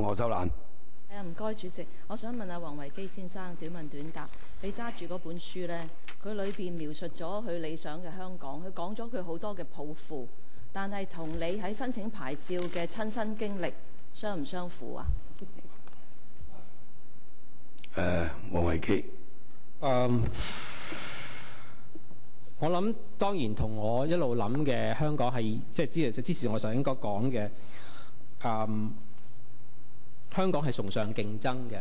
何秀蘭。唔該，主席，我想問下黃維基先生，短問短答。你揸住嗰本書呢，佢裏邊描述咗佢理想嘅香港，佢講咗佢好多嘅抱負，但係同你喺申請牌照嘅親身經歷相唔相符啊？黃維基。我諗當然同我一路諗嘅香港係即係支持我上應該講嘅，香港係崇尚競爭嘅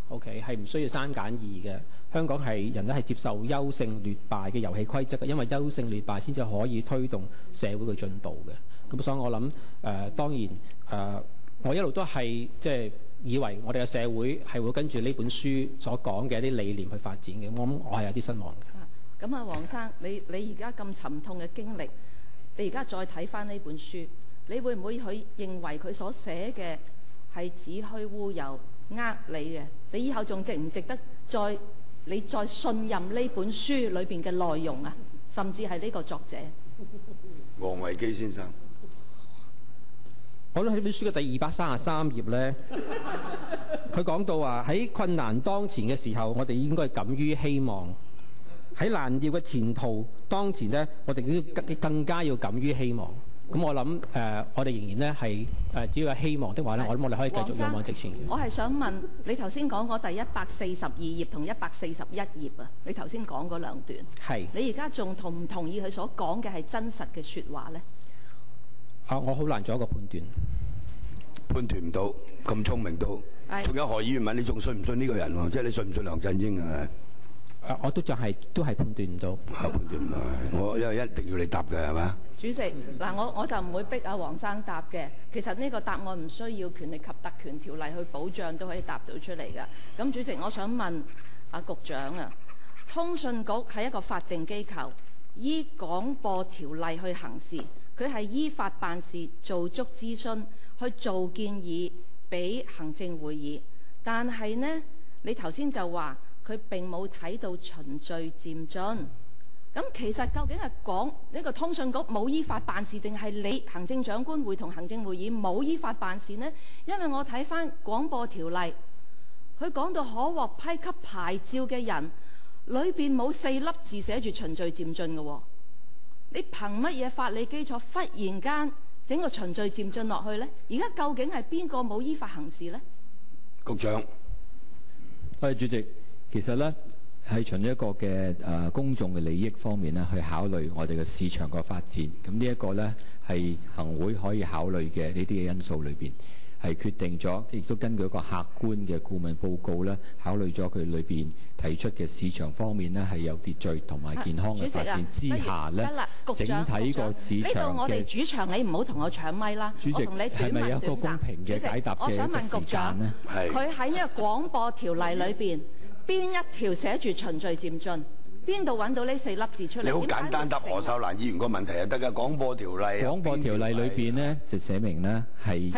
，OK 係唔需要刪減二嘅。香港係人咧係接受優勝劣敗嘅遊戲規則嘅，因為優勝劣敗先至可以推動社會嘅進步嘅。咁所以我諗當然我一路都係即係以為我哋嘅社會係會跟住呢本書所講嘅一啲理念去發展嘅。我係有啲失望嘅。咁啊，黃生，你而家咁沉痛嘅經歷，你而家再睇翻呢本書，你會唔會認為佢所寫嘅係子虛烏有、呃你嘅？你以後仲值唔值得你再信任呢本書裏邊嘅內容啊？甚至係呢個作者黃維基先生。我覺得喺呢本書嘅第233頁咧，佢講到話喺困難當前嘅時候，我哋應該敢於希望；喺難料嘅前途當前咧，我哋更加要敢於希望。咁我諗我哋仍然咧係只要有希望的話咧，我諗我哋可以繼續勇往直前。我係想問你頭先講嗰第142頁同141頁啊，你頭先講嗰兩段，係你而家仲同唔同意佢所講嘅係真實嘅説話咧？我好難做一個判斷。判斷唔到，咁聰明都。仲有何議員問你仲信唔信呢個人喎？即係你信唔信梁振英啊？我都係判斷唔到。判斷唔到，我因為一定要你答嘅係嘛？主席，嗱我就唔會逼阿黃生答嘅。其實呢個答案唔需要權力及特權條例去保障都可以答到出嚟㗎。咁主席，我想問阿局長啊，通訊局係一個法定機構，依廣播條例去行事，佢係依法辦事，做足諮詢，去做建議俾行政會議。但係呢，你頭先就話佢並冇睇到循序漸進。咁其實究竟係講呢個通訊局冇依法辦事，定係你行政長官會同行政會議冇依法辦事呢？因為我睇翻廣播條例，佢講到可獲批給牌照嘅人裏邊冇4粒字寫住循序漸進嘅喎。你憑乜嘢法理基礎忽然間整個循序漸進落去呢？而家究竟係邊個冇依法行事呢？局長，多謝主席。其實呢，係從一個嘅公眾嘅利益方面呢，去考慮我哋嘅市場個發展。咁呢一個呢，係行會可以考慮嘅呢啲嘅因素裏邊，係決定咗，亦都根據一個客觀嘅顧問報告呢，考慮咗佢裏邊提出嘅市場方面呢，係有秩序同埋健康嘅發展之下呢，整體個市場嘅。呢度我哋主場，你唔好同我搶咪啦。主席，係咪有一個公平嘅解答嘅時間呢？我想問局長，佢喺呢個廣播條例裏邊邊一條寫住循序漸進？邊度揾到呢4粒字出嚟？你好簡單答何秀蘭議員個問題就得㗎。廣播條例廣播條例裏邊呢，就寫明呢係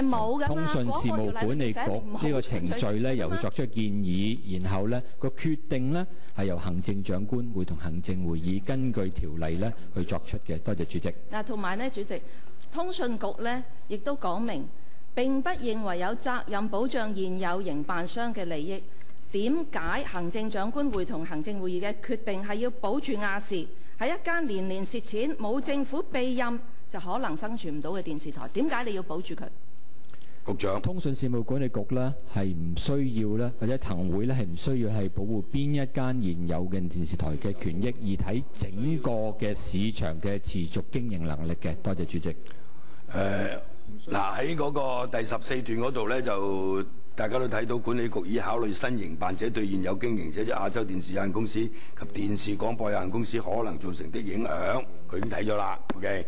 通訊事務管理局呢個程序呢，由佢作出建議，然後呢個決定呢係由行政長官會同行政會議根據條例呢去作出嘅。多謝主席。嗱，同埋呢，主席，通訊局呢亦都講明並不認為有責任保障現有營辦商嘅利益。點解行政長官會同行政會議嘅決定係要保住亞視係一間年年蝕錢、冇政府庇蔭就可能生存唔到嘅電視台？點解你要保住佢？局長，通訊事務管理局呢係唔需要呢，或者行會呢係唔需要係保護邊一間現有嘅電視台嘅權益，而睇整個嘅市場嘅持續經營能力嘅。多謝主席。嗱，喺嗰個第14段嗰度呢，就大家都睇到管理局已考慮新營辦者對現有經營者即亞洲電視有限公司及電視廣播有限公司可能造成的影響，佢已經睇咗啦。OK。